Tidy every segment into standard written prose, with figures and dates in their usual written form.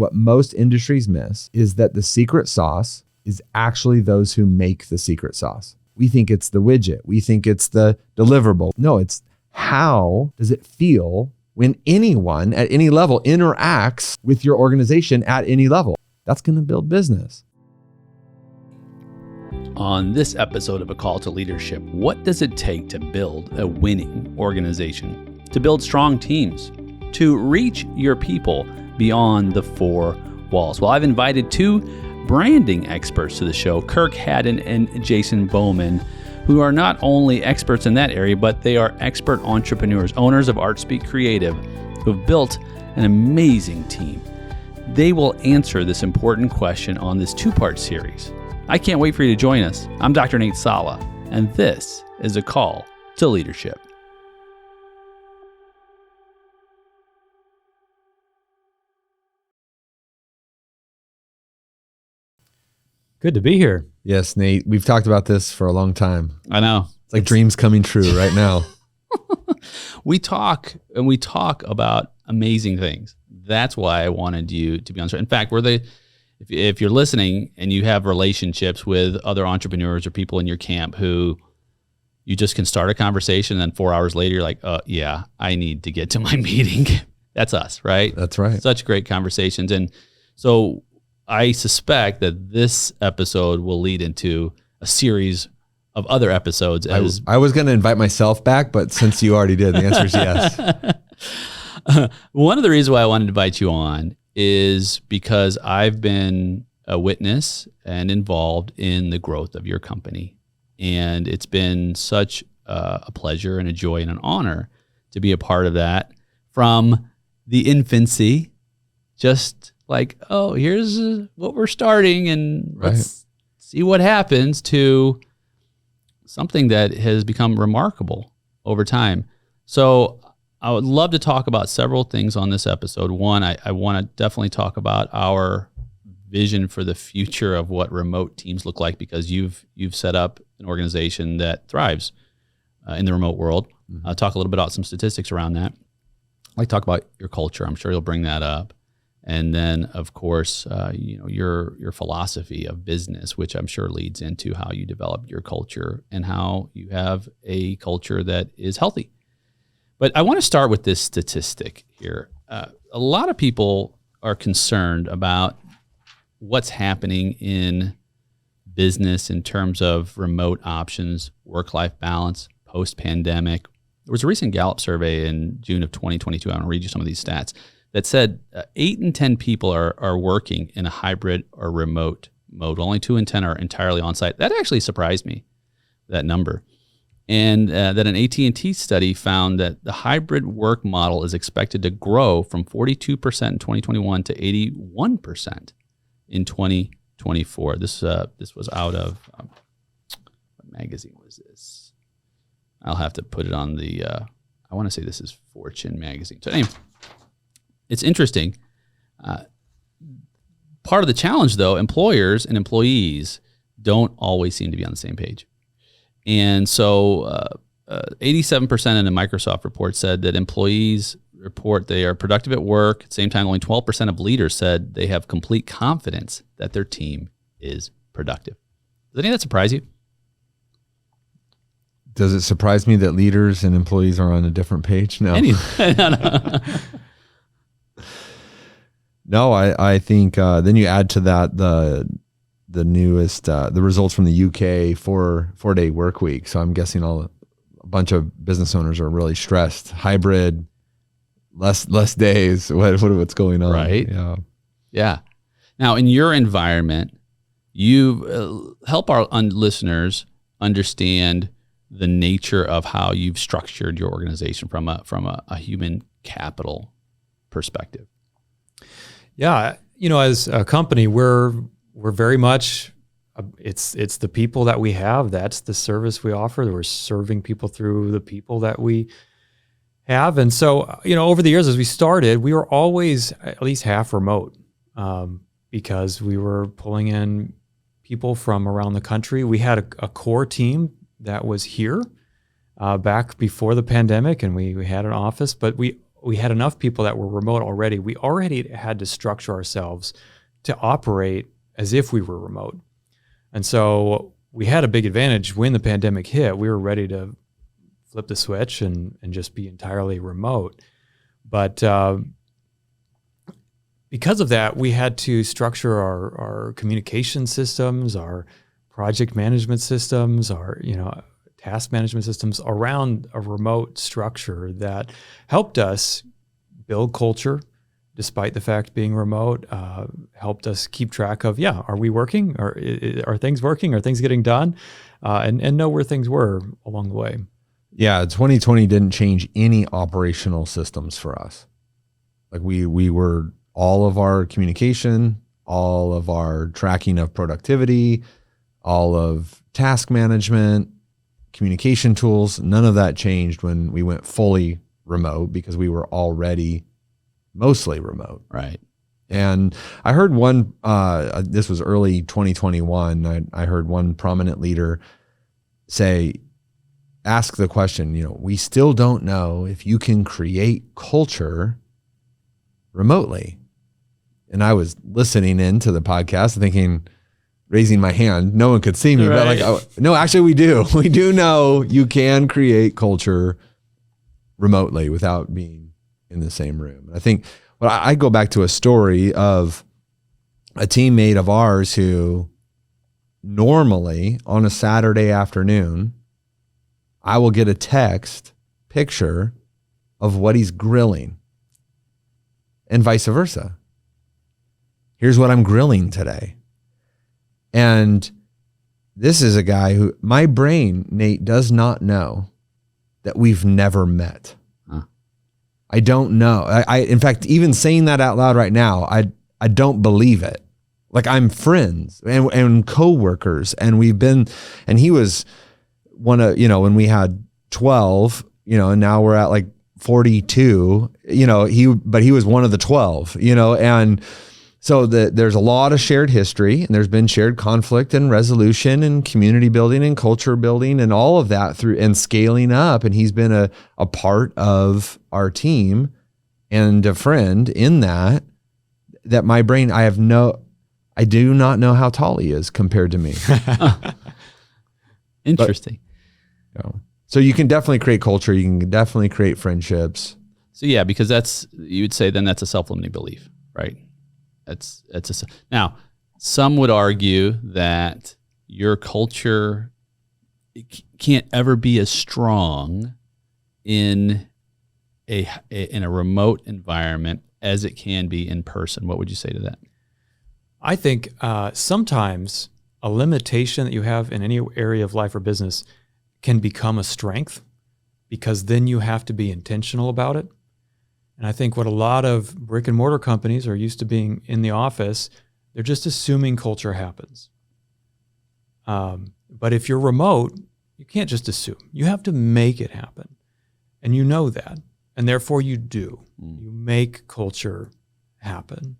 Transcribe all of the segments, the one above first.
what most industries miss is that the secret sauce is actually those who make the secret sauce. We think it's the widget. We think it's the deliverable. No, it's how does it feel when anyone at any level interacts with your organization at any level? That's going to build business. On this episode of A Call to Leadership, what does it take to build a winning organization, to build strong teams, to reach your people beyond the four walls? Well, I've invited two branding experts to the show, Kirk Hadden and Jason Bowman, who are not only experts in that area, but they are expert entrepreneurs, owners of ArtSpeak Creative, who have built an amazing team. They will answer this important question on this two-part series. I can't wait for you to join us. I'm Dr. Nate Sala, and this is A Call to Leadership. Good to be here. Yes, Nate, we've talked about this for a long time. I know. It's like dreams coming true right now. We talk about amazing things. That's why I wanted you to be on. In fact, if you're listening and you have relationships with other entrepreneurs or people in your camp who you just can start a conversation and then 4 hours later you're like, yeah, I need to get to my meeting. That's us, right? That's right. Such great conversations. And so I suspect that this episode will lead into a series of other episodes. I was going to invite myself back, but since you already did, the answer is yes. One of the reasons why I wanted to invite you on is because I've been a witness and involved in the growth of your company. And it's been such a pleasure and a joy and an honor to be a part of that from the infancy, just like, oh, here's what we're starting and let's see what happens, to something that has become remarkable over time. So I would love to talk about several things on this episode. One, I want to definitely talk about our vision for the future of what remote teams look like, because you've set up an organization that thrives in the remote world. I'll talk a little bit about some statistics around that. I'd like to talk about your culture. I'm sure you'll bring that up. And then, of course, your philosophy of business, which I'm sure leads into how you develop your culture and how you have a culture that is healthy. But I want to start with this statistic here. A lot of people are concerned about what's happening in business in terms of remote options, work-life balance, post-pandemic. There was a recent Gallup survey in June of 2022. I want to read you some of these stats that said 8 in 10 people are working in a hybrid or remote mode. Only 2 in 10 are entirely on-site. That actually surprised me, that number. And that an AT&T study found that the hybrid work model is expected to grow from 42% in 2021 to 81% in 2024. This was out of, what magazine was this? I'll have to put it on the, I want to say this is Fortune magazine. So anyway, it's interesting. Part of the challenge, though, employers and employees don't always seem to be on the same page. And so 87% in a Microsoft report said that employees report they are productive at work. At the same time, only 12% of leaders said they have complete confidence that their team is productive. Does any of that surprise you? Does it surprise me that leaders and employees are on a different page? No. No, I think then you add to that the newest the results from the UK 4-day work week. So I'm guessing a bunch of business owners are really stressed. Hybrid, less days. What's going on? Right. Yeah. Now, in your environment, you help our listeners understand the nature of how you've structured your organization from a human capital perspective. Yeah, as a company, we're very much it's the people that we have. That's the service we offer. We're serving people through the people that we have. And so, over the years as we started, we were always at least half remote because we were pulling in people from around the country. We had a core team that was here back before the pandemic, and we had an office, but we we had enough people that were remote already. We already had to structure ourselves to operate as if we were remote. And so we had a big advantage when the pandemic hit. We were ready to flip the switch and just be entirely remote. But because of that, we had to structure our communication systems, our project management systems, our task management systems around a remote structure that helped us build culture despite the fact being remote, helped us keep track of, are we working? Are things working? Are things getting done? And know where things were along the way. Yeah, 2020 didn't change any operational systems for us. Like we were, all of our communication, all of our tracking of productivity, all of task management, communication tools, none of that changed when we went fully remote because we were already mostly remote. Right. And I heard one, this was early 2021, I heard one prominent leader ask the question, we still don't know if you can create culture remotely. And I was listening into the podcast thinking, raising my hand, no one could see me, right. But no, actually we do. We do know you can create culture remotely without being in the same room. I think, well, I go back to a story of a teammate of ours who normally on a Saturday afternoon, I will get a text picture of what he's grilling and vice versa. Here's what I'm grilling today. And this is a guy who, my brain, Nate, does not know that we've never met. Huh. I don't know. I in fact, even saying that out loud right now, I don't believe it. Like I'm friends and coworkers, and we've been, and he was one of, when we had 12, and now we're at like 42, but he was one of the 12, and so there's a lot of shared history, and there's been shared conflict and resolution and community building and culture building and all of that through and scaling up. And he's been a part of our team and a friend in that my brain, I do not know how tall he is compared to me. Interesting. So you can definitely create culture. You can definitely create friendships. So yeah, because you would say then that's a self-limiting belief, right? Now, some would argue that your culture can't ever be as strong in a remote environment as it can be in person. What would you say to that? I think sometimes a limitation that you have in any area of life or business can become a strength, because then you have to be intentional about it. And I think what a lot of brick and mortar companies are used to being in the office, they're just assuming culture happens. But if you're remote, you can't just assume. You have to make it happen. And you know that. And therefore you do. You make culture happen.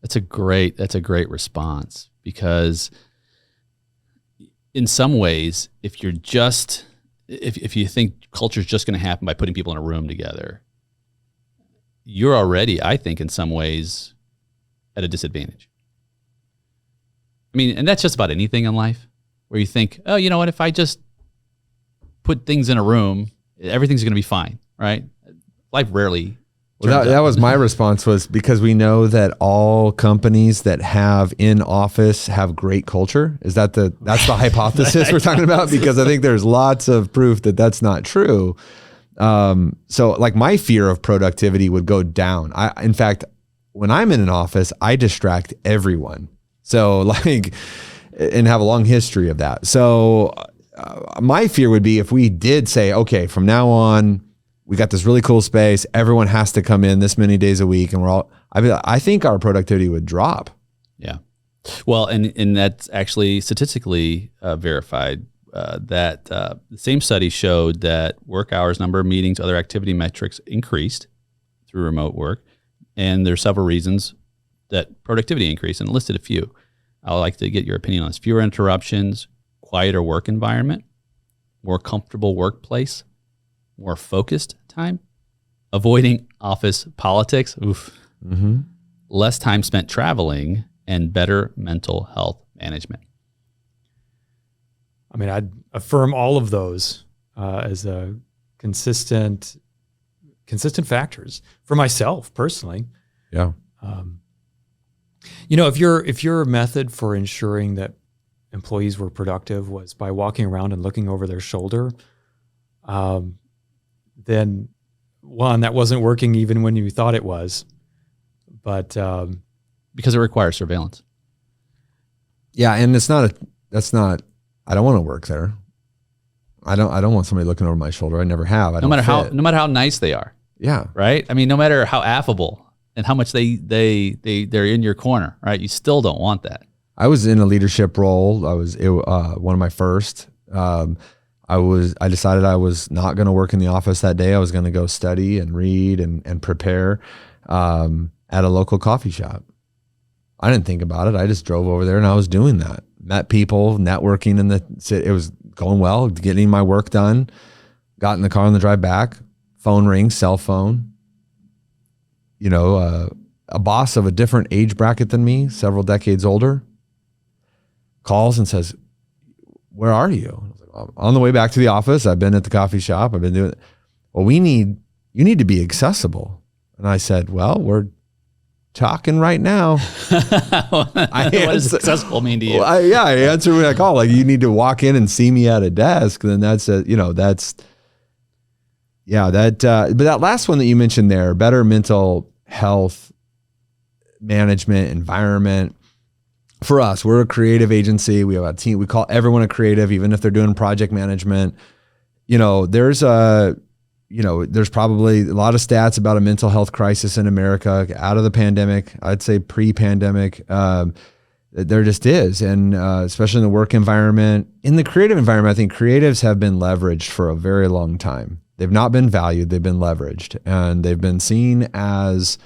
That's a great response, because in some ways, if you think culture is just going to happen by putting people in a room together, you're already, I think, in some ways at a disadvantage. I mean, and that's just about anything in life where you think, oh, you know what, if I just put things in a room, everything's going to be fine, right? Life rarely. Well, that was my response, was because we know that all companies that have in office have great culture. That's the hypothesis we're talking about? Because I think there's lots of proof that that's not true. So like my fear of productivity would go down. In fact, when I'm in an office, I distract everyone. So and have a long history of that. So my fear would be if we did say, okay, from now on, we got this really cool space. Everyone has to come in this many days a week, and I think our productivity would drop. Yeah. Well, and that's actually statistically verified. That the same study showed that work hours, number of meetings, other activity metrics increased through remote work. And there's several reasons that productivity increased, and listed a few. I'd like to get your opinion on this. Fewer interruptions, quieter work environment, more comfortable workplace, more focused time, avoiding office politics, Mm-hmm. less time spent traveling, and better mental health management. I mean, I'd affirm all of those as a consistent factors for myself personally. Yeah. If your method for ensuring that employees were productive was by walking around and looking over their shoulder, then one, that wasn't working even when you thought it was. But Because it requires surveillance. Yeah. And I don't want to work there. I don't want somebody looking over my shoulder. I never have. No matter how nice they are. Yeah. Right. I mean, no matter how affable and how much they're in your corner, right? You still don't want that. I was in a leadership role. I was one of my first. I decided I was not going to work in the office that day. I was going to go study and read and prepare at a local coffee shop. I didn't think about it. I just drove over there and I was doing that. Met people, networking in the city. It was going well, getting my work done. Got in the car on the drive back. Phone rings, cell phone. A boss of a different age bracket than me, several decades older, calls and says, "Where are you?" I was like, "I'm on the way back to the office. I've been at the coffee shop. I've been doing it." "Well, you need to be accessible." And I said, "Well, we're talking right now." What does successful mean to you? Well, I answer when I call. Like, you need to walk in and see me at a desk. Then but that last one that you mentioned there, better mental health management environment. For us, we're a creative agency. We have a team. We call everyone a creative, even if they're doing project management. There's probably a lot of stats about a mental health crisis in America out of the pandemic. I'd say pre-pandemic, there just is. And especially in the work environment, in the creative environment, I think creatives have been leveraged for a very long time. They've not been valued. They've been leveraged, and they've been seen as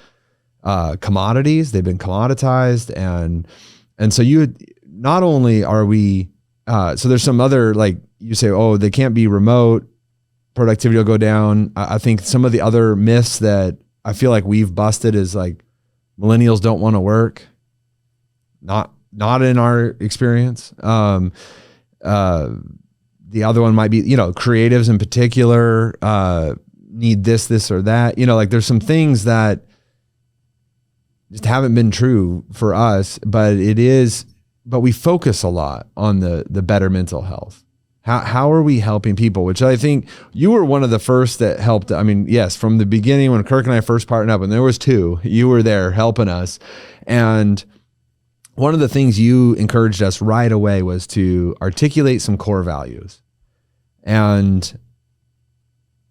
commodities. They've been commoditized. And so not only are we, so there's some other, like you say, oh, they can't be remote, productivity will go down. I think some of the other myths that I feel like we've busted is like millennials don't want to work. Not in our experience. The other one might be, creatives in particular need this or that. Like there's some things that just haven't been true for us, but we focus a lot on the better mental health. How are we helping people? Which I think you were one of the first that helped. I mean, yes, from the beginning when Kirk and I first partnered up, and there was two, you were there helping us. And one of the things you encouraged us right away was to articulate some core values. And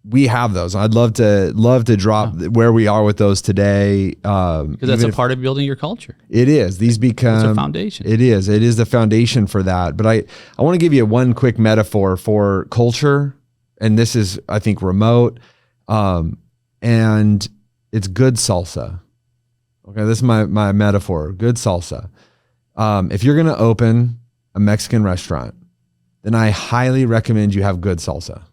we have those. I'd love to drop where we are with those today. Because that's a part of building your culture. It is. These become it's a foundation. It is. It is the foundation for that. But I want to give you one quick metaphor for culture. And this is, I think, remote. And it's good salsa. Okay, this is my metaphor. Good salsa. If you're going to open a Mexican restaurant, then I highly recommend you have good salsa.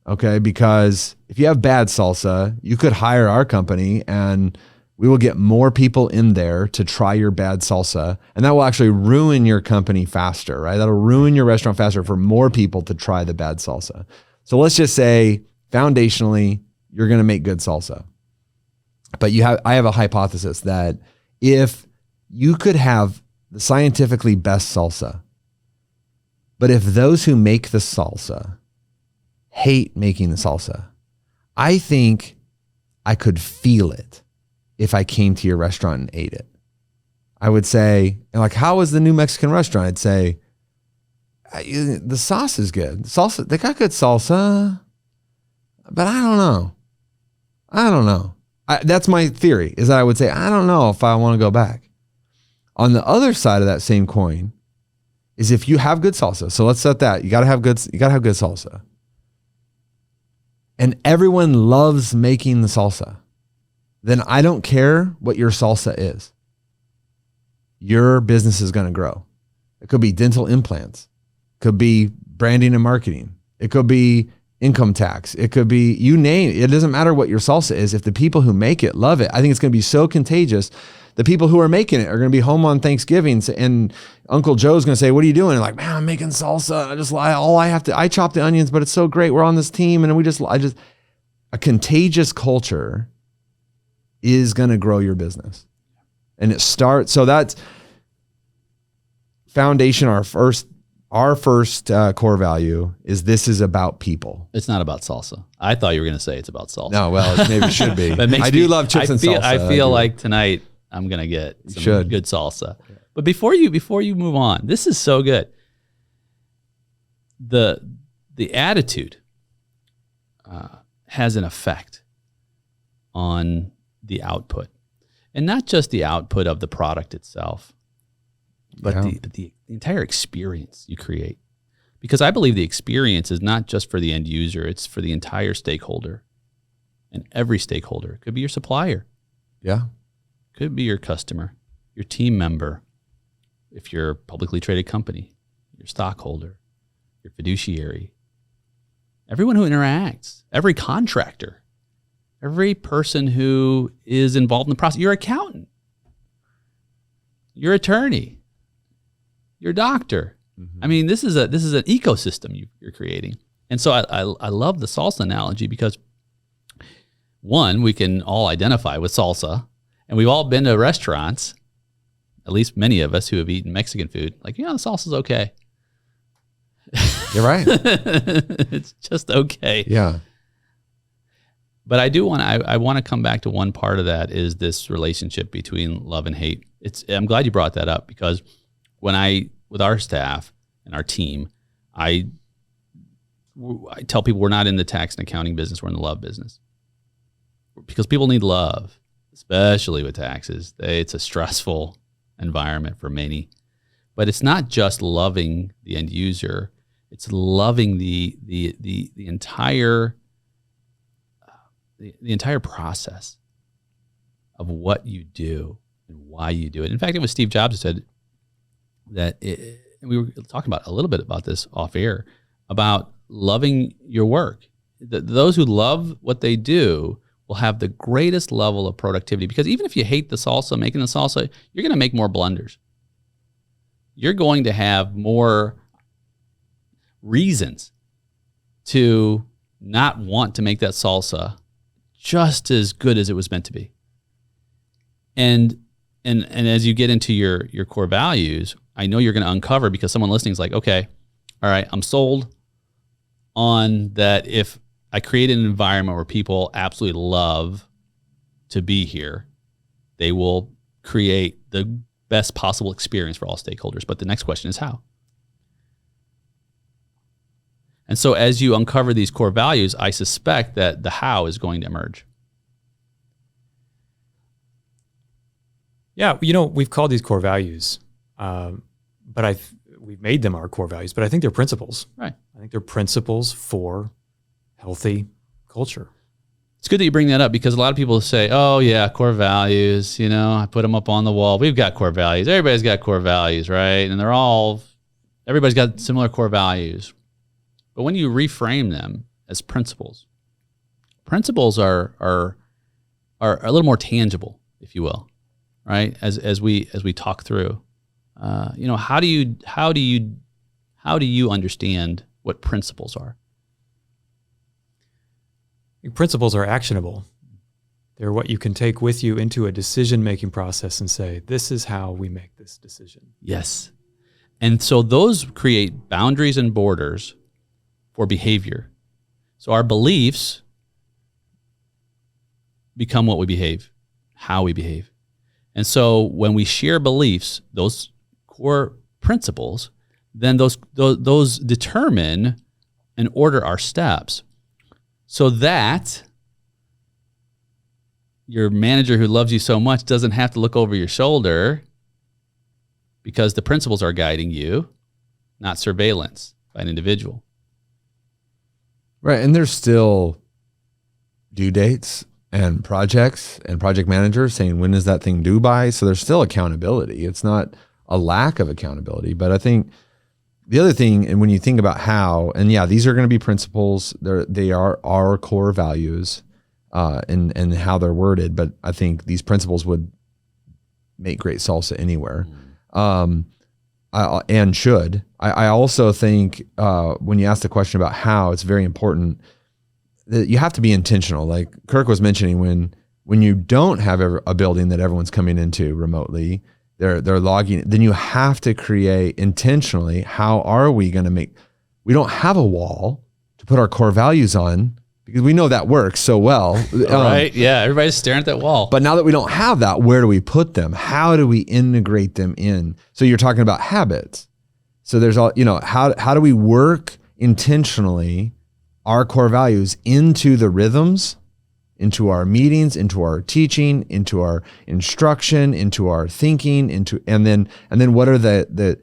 Okay, because if you have bad salsa, you could hire our company and we will get more people in there to try your bad salsa. And that will actually ruin your company faster, right? That'll ruin your restaurant faster for more people to try the bad salsa. So let's just say foundationally, you're going to make good salsa. But I have a hypothesis that if you could have the scientifically best salsa, but if those who make the salsa hate making the salsa, I think I could feel it if I came to your restaurant and ate it. I would say, like, how is the new Mexican restaurant? I'd say, the sauce is good. Salsa, they got good salsa, but I don't know. That's my theory, is that I would say, I don't know if I want to go back. On the other side of that same coin is if you have good salsa. So let's set that. You gotta have good salsa. And everyone loves making the salsa. Then I don't care what your salsa is. Your business is going to grow. It could be dental implants. It could be branding and marketing. It could be income tax. It could be, you name it. It doesn't matter what your salsa is. If the people who make it love it, I think it's going to be so contagious. The people who are making it are going to be home on Thanksgiving, and Uncle Joe's going to say, what are you doing? And like, man, I'm making salsa. I chop the onions, but it's so great. We're on this team. And a contagious culture is going to grow your business. And it starts, so that's foundation. Our first core value is this is about people. It's not about salsa. I thought you were going to say it's about salsa. No, well, maybe it should be. I do love chips and salsa. I feel like tonight I'm going to get some good salsa. But before you move on, this is so good. The attitude has an effect on the output, and not just the output of the product itself, but the entire experience you create. Because I believe the experience is not just for the end user, it's for the entire stakeholder. And every stakeholder. It could be your supplier. Yeah. Could be your customer, your team member, if you're a publicly traded company, your stockholder, your fiduciary, everyone who interacts, every contractor, every person who is involved in the process, your accountant, your attorney, your doctor. Mm-hmm. I mean, this is an ecosystem you're creating. And so I love the salsa analogy because, one, we can all identify with salsa, and we've all been to restaurants, at least many of us who have eaten Mexican food, like, the salsa's okay. You're right. It's just okay. Yeah. But I want to come back to one part of that is this relationship between love and hate. I'm glad you brought that up because with our staff and our team, I tell people we're not in the tax and accounting business, we're in the love business. Because people need love, especially with taxes. It's a stressful environment for many. But it's not just loving the end user, it's loving the entire process of what you do and why you do it. In fact, it was Steve Jobs who said that, and we were talking about a little bit about this off air, about loving your work. Those who love what they do will have the greatest level of productivity, because even if you hate the salsa, making the salsa, you're going to make more blunders. You're going to have more reasons to not want to make that salsa just as good as it was meant to be. And as you get into your core values, I know you're going to uncover, because someone listening is like, okay, all right, I'm sold on that. If I create an environment where people absolutely love to be here, they will create the best possible experience for all stakeholders. But the next question is how? And so as you uncover these core values, I suspect that the how is going to emerge. Yeah, we've called these core values, but we've made them our core values, but I think they're principles. Right. I think they're principles for healthy culture. It's good that you bring that up, because a lot of people say, oh yeah, core values, I put them up on the wall. We've got core values. Everybody's got core values, right? And everybody's got similar core values. But when you reframe them as principles are a little more tangible, if you will, right? As we talk through, how do you understand what principles are? Principles are actionable. They're what you can take with you into a decision-making process and say, this is how we make this decision. Yes. And so those create boundaries and borders for behavior. So our beliefs become what we behave, how we behave. And so when we share beliefs, those core principles, then those determine and order our steps, so that your manager who loves you so much doesn't have to look over your shoulder, because the principles are guiding you, not surveillance by an individual. Right. And there's still due dates and projects and project managers saying, when is that thing due by? So there's still accountability. It's not a lack of accountability, but I think The other thing, and when you think about how, and yeah, these are going to be principles. They are our core values, and how they're worded. But I think these principles would make great salsa anywhere, and should. I also think when you ask the question about how, it's very important that you have to be intentional. Like Kirk was mentioning, when you don't have a building that everyone's coming into remotely, they're logging, then you have to create intentionally, how are we going to we don't have a wall to put our core values on because we know that works so well. Right. Yeah. Everybody's staring at that wall. But now that we don't have that, where do we put them? How do we integrate them in? So you're talking about habits. So there's all, how do we work intentionally our core values into the rhythms, into our meetings, into our teaching, into our instruction, into our thinking, and then what are the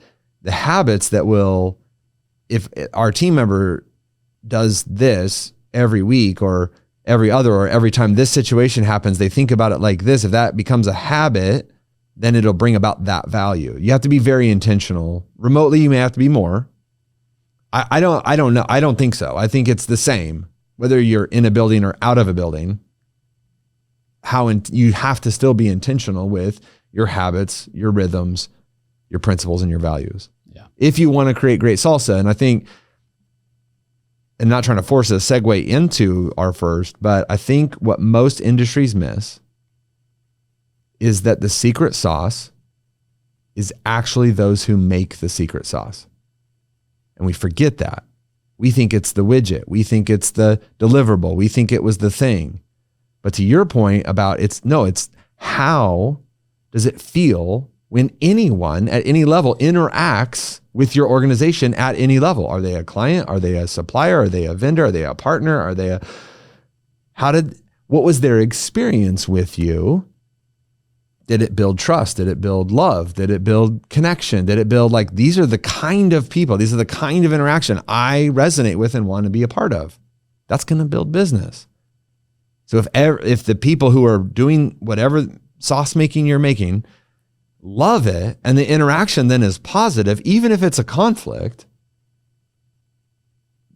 habits that will, if our team member does this every week or every other, or every time this situation happens, they think about it like this. If that becomes a habit, then it'll bring about that value. You have to be very intentional. Remotely, you may have to be more. I don't know. I don't think so. I think it's the same, whether you're in a building or out of a building. You have to still be intentional with your habits, your rhythms, your principles, and your values. Yeah. If you want to create great salsa, and I think, and not trying to force a segue into our first, but I think what most industries miss is that the secret sauce is actually those who make the secret sauce. And we forget that. We think it's the widget. We think it's the deliverable. We think it was the thing. But to your point about it's how does it feel when anyone at any level interacts with your organization at any level? Are they a client? Are they a supplier? Are they a vendor? Are they a partner? What was their experience with you? Did it build trust? Did it build love? Did it build connection? Did it build, these are the kind of people, these are the kind of interaction I resonate with and want to be a part of. That's going to build business. So if the people who are doing whatever sauce making you're making love it, and the interaction then is positive, even if it's a conflict,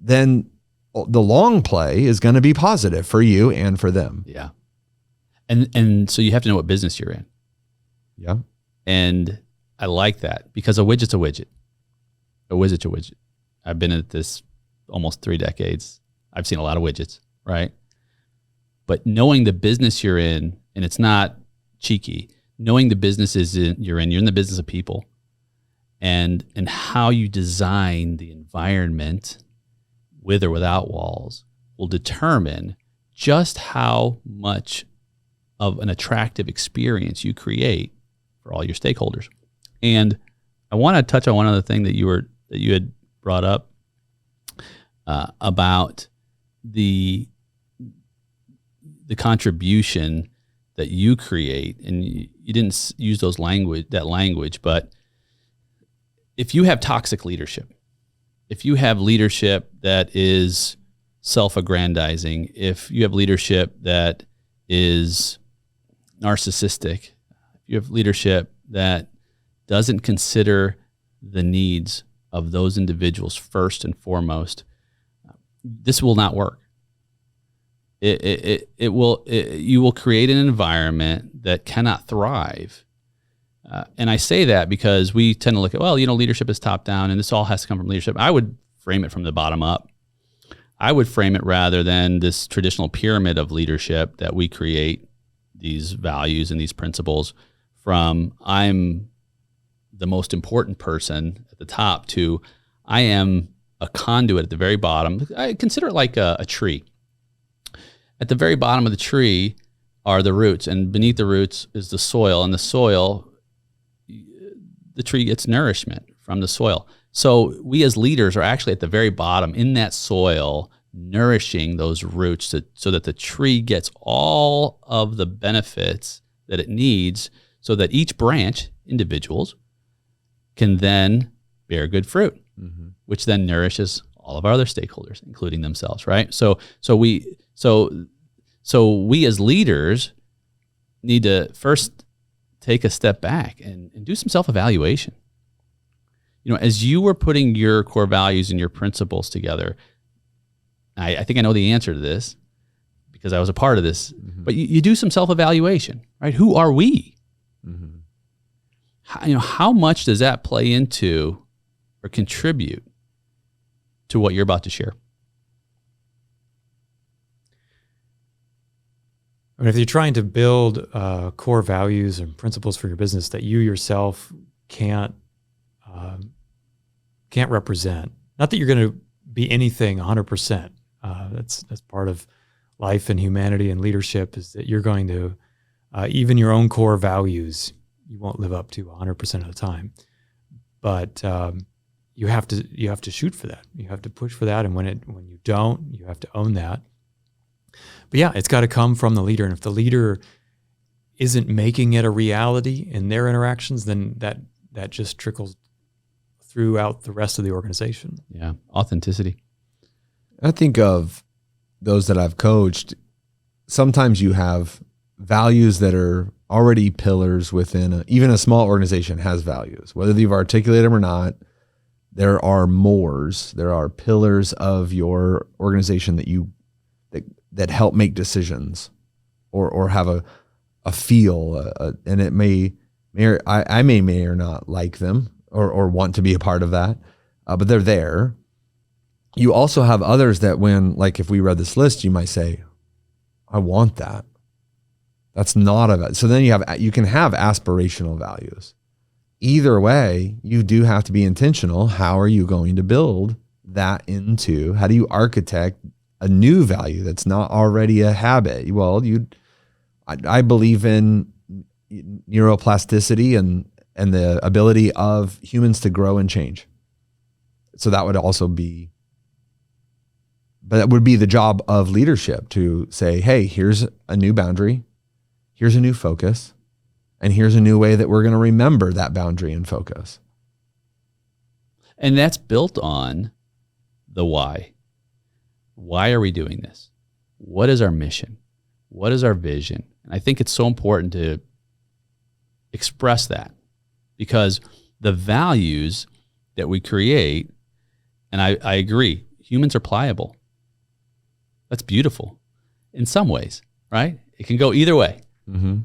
then the long play is going to be positive for you and for them. Yeah. And so you have to know what business you're in. Yeah. And I like that, because a widget's a widget. A widget's a widget. I've been at this almost 3 decades. I've seen a lot of widgets, right? But knowing the business you're in, and it's not cheeky, knowing the businesses you're in the business of people, and how you design the environment with or without walls will determine just how much of an attractive experience you create for all your stakeholders. And I want to touch on one other thing that you had brought up about the contribution that you create, and you didn't use that language, but if you have toxic leadership, if you have leadership that is self-aggrandizing, if you have leadership that is narcissistic, if you have leadership that doesn't consider the needs of those individuals first and foremost, this will not work. You will create an environment that cannot thrive. And I say that because we tend to look at, leadership is top down and this all has to come from leadership. I would frame it from the bottom up. I would frame it rather than this traditional pyramid of leadership that we create these values and these principles from I'm the most important person at the top to I am a conduit at the very bottom. I consider it like a tree. At the very bottom of the tree are the roots, and beneath the roots is the soil, and the soil, the tree gets nourishment from the soil. So we as leaders are actually at the very bottom in that soil, nourishing those roots so that the tree gets all of the benefits that it needs so that each branch, individuals, can then bear good fruit, which then nourishes all of our other stakeholders, including themselves, right? So we as leaders need to first take a step back and do some self-evaluation. as you were putting your core values and your principles together, I think I know the answer to this because I was a part of this, but you do some self-evaluation, right? Who are we? How much does that play into or contribute to what you're about to share? I mean, if you're trying to build core values and principles for your business that you yourself can't represent, not that you're going to be anything 100%. That's part of life and humanity and leadership, is that you're going to even your own core values you won't live up to 100% of the time. But you have to shoot for that. You have to push for that, and when you don't, you have to own that. But yeah, it's got to come from the leader. And if the leader isn't making it a reality in their interactions, then that just trickles throughout the rest of the organization. Yeah, authenticity. I think of those that I've coached. Sometimes you have values that are already pillars within even a small organization has values, whether you've articulated them or not. There are mores. There are pillars of your organization that help make decisions or have a feel, and it I may or not like them or want to be a part of that, but they're there. You also have others that if we read this list, you might say, I want that. That's not so then you can have aspirational values. Either way, you do have to be intentional. How are you going to build that how do you architect a new value that's not already a habit? Well, I believe in neuroplasticity and the ability of humans to grow and change. So that would also be, but that would be the job of leadership to say, hey, here's a new boundary, here's a new focus, and here's a new way that we're going to remember that boundary and focus. And that's built on the why. Why are we doing this? What is our mission? What is our vision? And I think it's so important to express that, because the values that we create, and I agree, humans are pliable. That's beautiful in some ways, right? It can go either way. Mm-hmm.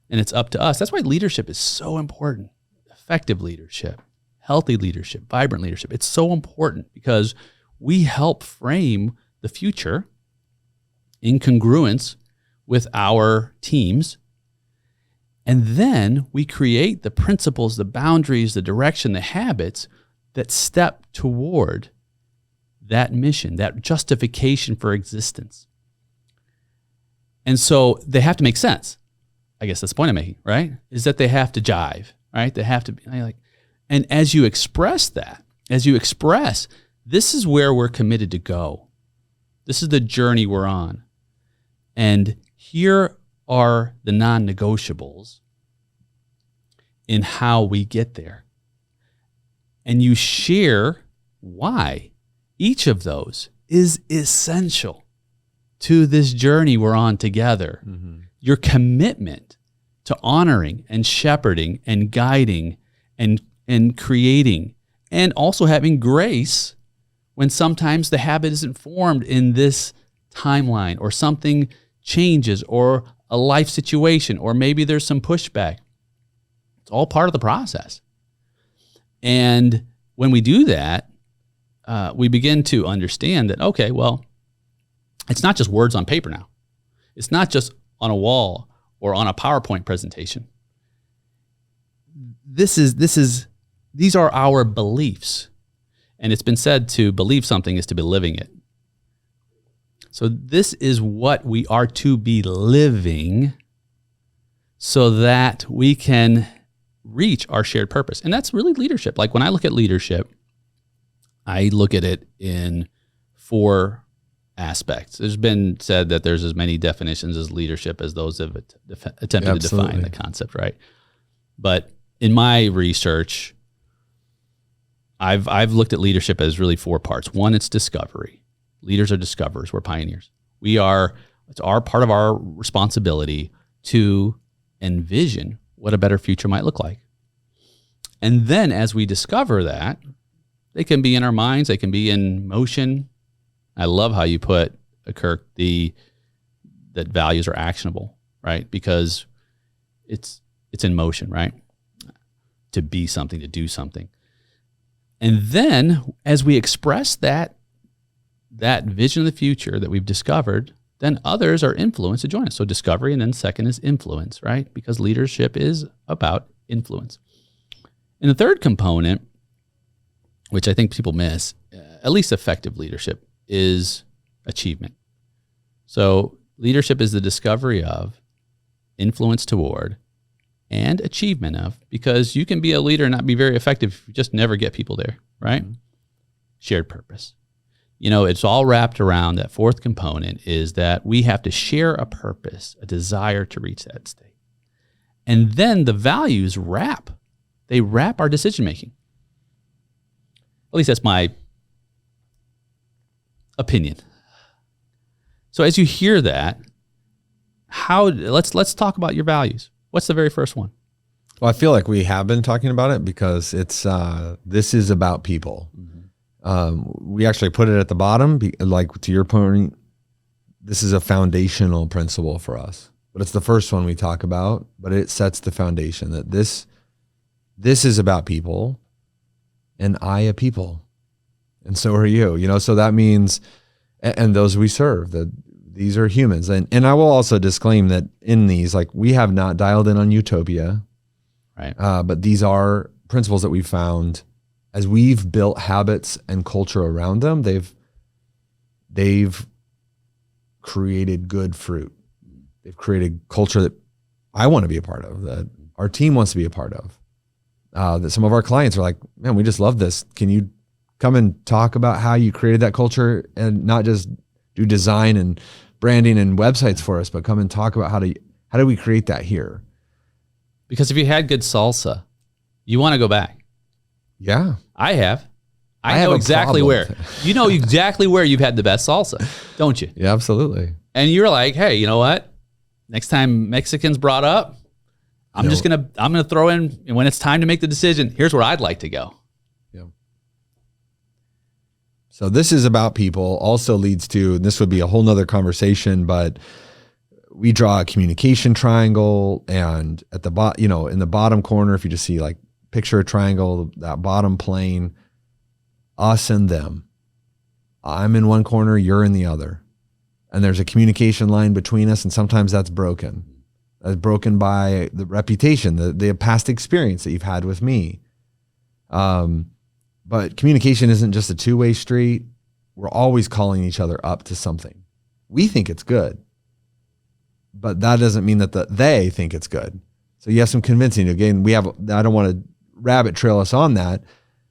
And it's up to us. That's why leadership is so important. Effective leadership, healthy leadership, vibrant leadership. It's so important because we help frame the future in congruence with our teams. And then we create the principles, the boundaries, the direction, the habits that step toward that mission, that justification for existence. And so they have to make sense. I guess that's the point I'm making, right? Is that they have to jive, right? They have to be like, and as you express that, this is where we're committed to go. This is the journey we're on. And here are the non-negotiables in how we get there. And you share why each of those is essential to this journey we're on together. Mm-hmm. Your commitment to honoring and shepherding and guiding and creating, and also having grace when sometimes the habit isn't formed in this timeline, or something changes, or a life situation, or maybe there's some pushback. It's all part of the process. And when we do that, we begin to understand that, okay, well, it's not just words on paper now. It's not just on a wall or on a PowerPoint presentation. These are our beliefs. And it's been said to believe something is to be living it. So this is what we are to be living so that we can reach our shared purpose. And that's really leadership. Like when I look at leadership, I look at it in 4 aspects. There's been said that there's as many definitions as leadership as those have attempted to define the concept, right? But in my research, I've looked at leadership as really 4 parts. 1, it's discovery. Leaders are discoverers. We're pioneers. It's our part of our responsibility to envision what a better future might look like. And then as we discover that, they can be in our minds, they can be in motion. I love how you put, Kirk, that values are actionable, right? Because it's in motion, right? To be something, to do something. And then as we express that vision of the future that we've discovered, then others are influenced to join us. So discovery, and then second is influence, right? Because leadership is about influence. And the third component, which I think people miss, at least effective leadership, is achievement. So leadership is the discovery of, influence toward, and achievement of, because you can be a leader and not be very effective if you just never get people there, right? Mm-hmm. Shared purpose. It's all wrapped around that fourth component, is that we have to share a purpose, a desire to reach that state. And then the values wrap our decision-making. At least that's my opinion. So as you hear that, let's talk about your values. What's the very first one? Well, I feel like we have been talking about it because it's this is about people. Mm-hmm. We actually put it at the bottom, like to your point, this is a foundational principle for us. But it's the first one we talk about, but it sets the foundation that this is about people, and I a people. And so are you, so that means, and those we serve, that these are humans. And I will also disclaim that in these, like, we have not dialed in on utopia, right? But these are principles that we've found as we've built habits and culture around them. They've created good fruit. They've created culture that I want to be a part of, that our team wants to be a part of, that some of our clients are like, man, we just love this. Can you come and talk about how you created that culture, and not just do design and branding and websites for us, but come and talk about how do we create that here? Because if you had good salsa, you want to go back. Yeah. I have. I know exactly where. You know exactly where you've had the best salsa, don't you? Yeah, absolutely. And you're like, hey, you know what? Next time Mexican's brought up, I'm gonna throw in, and when it's time to make the decision, here's where I'd like to go. Yeah. So this is about people also leads to, and this would be a whole nother conversation, but we draw a communication triangle, and at the bottom, in the bottom corner, if you just see, like, picture a triangle, that bottom plane, us and them. I'm in one corner, you're in the other. And there's a communication line between us, and sometimes that's broken. That's broken by the reputation, the past experience that you've had with me. But communication isn't just a two-way street. We're always calling each other up to something. We think it's good, but that doesn't mean that they think it's good. So you have some convincing. Again, I don't want to rabbit trail us on that,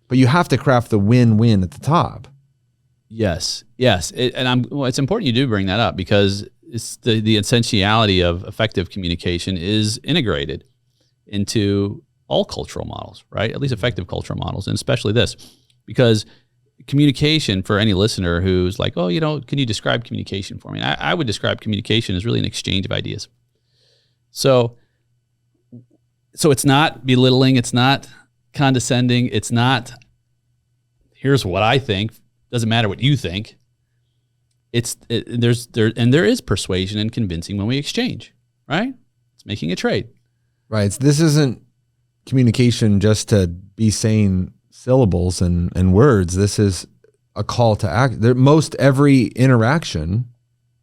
but you have to craft the win-win at the top. Yes. It's important you do bring that up, because it's the essentiality of effective communication is integrated into all cultural models, right? At least effective cultural models, and especially this, because communication, for any listener who's like, oh, can you describe communication for me? I would describe communication as really an exchange of ideas. So it's not belittling, it's not condescending, it's not, here's what I think, doesn't matter what you think. There is persuasion and convincing when we exchange, right? It's making a trade. Right. This isn't communication just to be saying syllables and words. This is a call to act. Most every interaction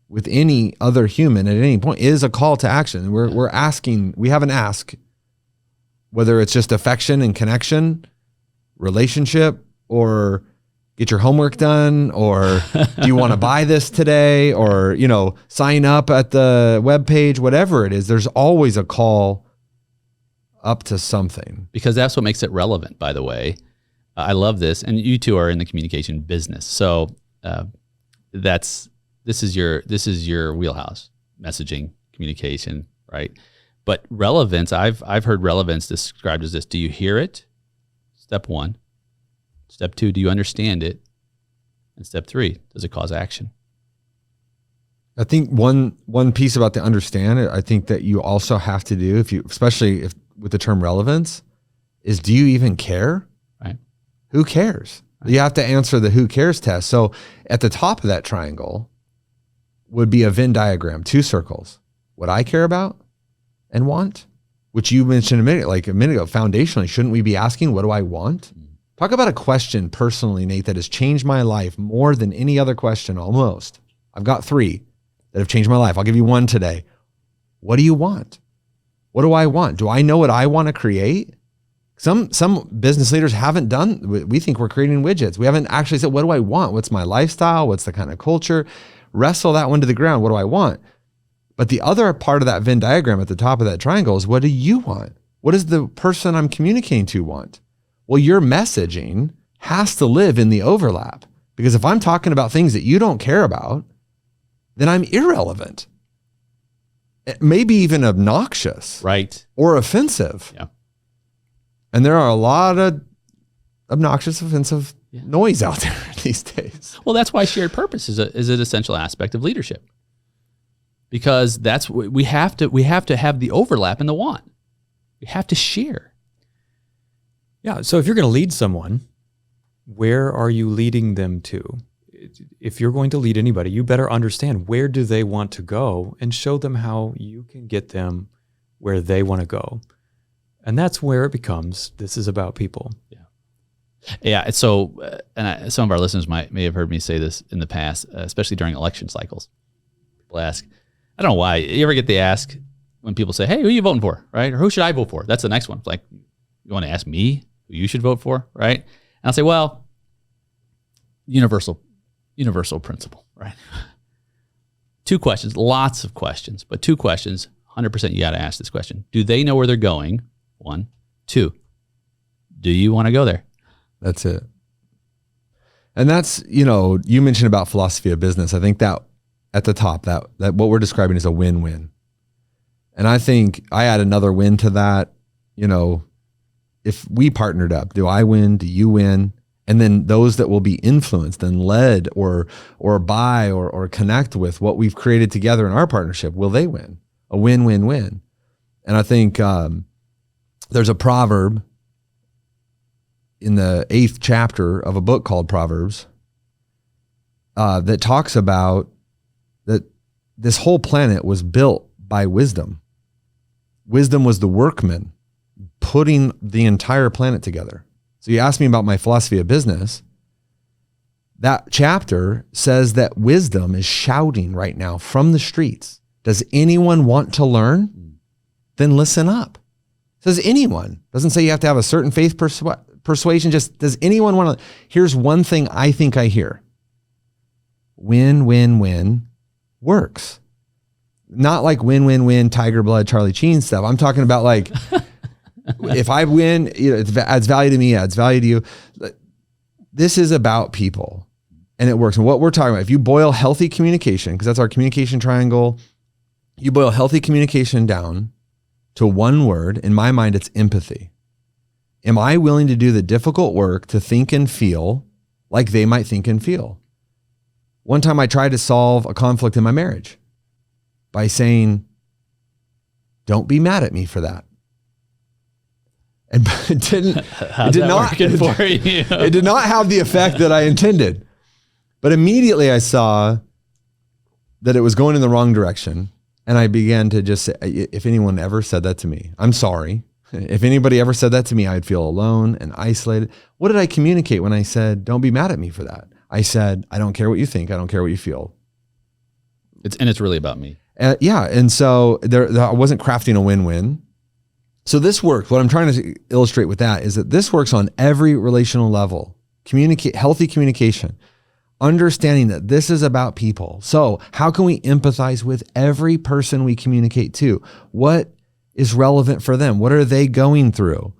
with any other human at any point is a call to action. We're asking, we have an ask, whether it's just affection and connection, relationship, or get your homework done, or do you want to buy this today, or, sign up at the webpage, whatever it is. There's always a call up to something. Because that's what makes it relevant, by the way. I love this. And you two are in the communication business. So this is your wheelhouse, messaging, communication, right? But relevance, I've heard relevance described as this. Do you hear it? Step one. Step two, do you understand it? And step three, does it cause action? I think one piece about the understand, I think that you also have to do, especially with the term relevance, is, do you even care? Right. Who cares? Right. You have to answer the who cares test. So at the top of that triangle would be a Venn diagram, 2 circles. What I care about and want, which you mentioned a minute ago, foundationally, shouldn't we be asking, what do I want? Talk about a question personally, Nate, that has changed my life more than any other question almost. I've got 3 that have changed my life. I'll give you one today. What do you want? What do I want? Do I know what I want to create? Some business leaders haven't done, we think we're creating widgets. We haven't actually said, what do I want? What's my lifestyle? What's the kind of culture? Wrestle that one to the ground. What do I want? But the other part of that Venn diagram at the top of that triangle is, what do you want? What does the person I'm communicating to want? Well, your messaging has to live in the overlap, because if I'm talking about things that you don't care about, then I'm irrelevant. Maybe even obnoxious. Right. Or offensive. Yeah. And there are a lot of obnoxious, offensive noise out there these days. Well, that's why shared purpose is an essential aspect of leadership. Because that's we have to have the overlap in the want. We have to share. Yeah. So if you're going to lead someone, where are you leading them to? If you're going to lead anybody, you better understand, where do they want to go, and show them how you can get them where they want to go. And that's where it becomes, this is about people. Yeah. Yeah. So, some of our listeners may have heard me say this in the past, especially during election cycles. People ask, I don't know why. You ever get the ask when people say, hey, who are you voting for? Right? Or who should I vote for? That's the next one. It's like, you want to ask me who you should vote for? Right? And I'll say, well, universal principle, right? 2 questions, lots of questions, but 2 questions, 100% you got to ask this question. Do they know where they're going? 1. 2, do you want to go there? That's it. And that's, you mentioned about philosophy of business. I think that at the top, that what we're describing is a win-win. And I think I add another win to that. If we partnered up, do I win? Do you win? And then those that will be influenced and led or by or connect with what we've created together in our partnership, will they win? A win-win-win. And I think there's a proverb in the 8th chapter of a book called Proverbs that talks about that this whole planet was built by wisdom. Wisdom was the workman putting the entire planet together. So you asked me about my philosophy of business. That chapter says that wisdom is shouting right now from the streets. Does anyone want to learn? Then listen up. Says anyone. Doesn't say you have to have a certain faith persuasion. Just, does anyone want to? Here's one thing I think I hear. Win-win-win works. Not like win-win-win, Tiger Blood, Charlie Sheen stuff. I'm talking about like, if I win, it adds value to me, adds value to you. This is about people, and it works. And what we're talking about, if you boil healthy communication, because that's our communication triangle, you boil healthy communication down to one word. In my mind, it's empathy. Am I willing to do the difficult work to think and feel like they might think and feel? One time I tried to solve a conflict in my marriage by saying, don't be mad at me for that. And it did not have the effect that I intended. But immediately I saw that it was going in the wrong direction. And I began to just say, if anyone ever said that to me, I'm sorry. If anybody ever said that to me, I'd feel alone and isolated. What did I communicate when I said, don't be mad at me for that? I said, I don't care what you think. I don't care what you feel. It's really about me. Yeah. And so I wasn't crafting a win-win. So this works. What I'm trying to illustrate with that is that this works on every relational level. Healthy communication, understanding that this is about people. So how can we empathize with every person we communicate to? What is relevant for them? What are they going through?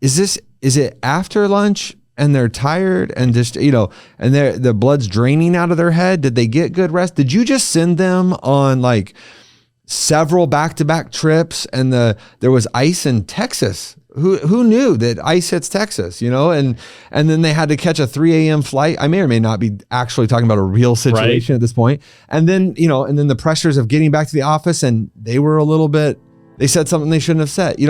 Is it after lunch and they're tired and just, and the blood's draining out of their head? Did they get good rest? Did you just send them on like several back-to-back trips and there was ice in Texas? Who knew that ice hits Texas, and then they had to catch a 3 a.m. flight. I may or may not be actually talking about a real situation at this point. And then, and then the pressures of getting back to the office, and they said something they shouldn't have said,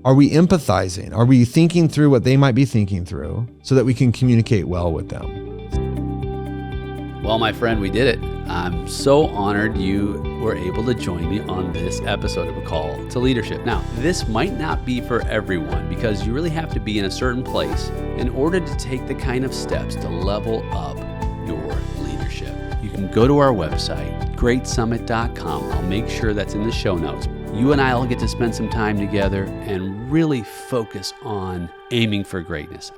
Are we empathizing? Are we thinking through what they might be thinking through so that we can communicate well with them? Well, my friend, we did it. I'm so honored you were able to join me on this episode of A Call to Leadership. Now, this might not be for everyone because you really have to be in a certain place in order to take the kind of steps to level up your leadership. You can go to our website, greatsummit.com. I'll make sure that's in the show notes. You and I will get to spend some time together and really focus on aiming for greatness.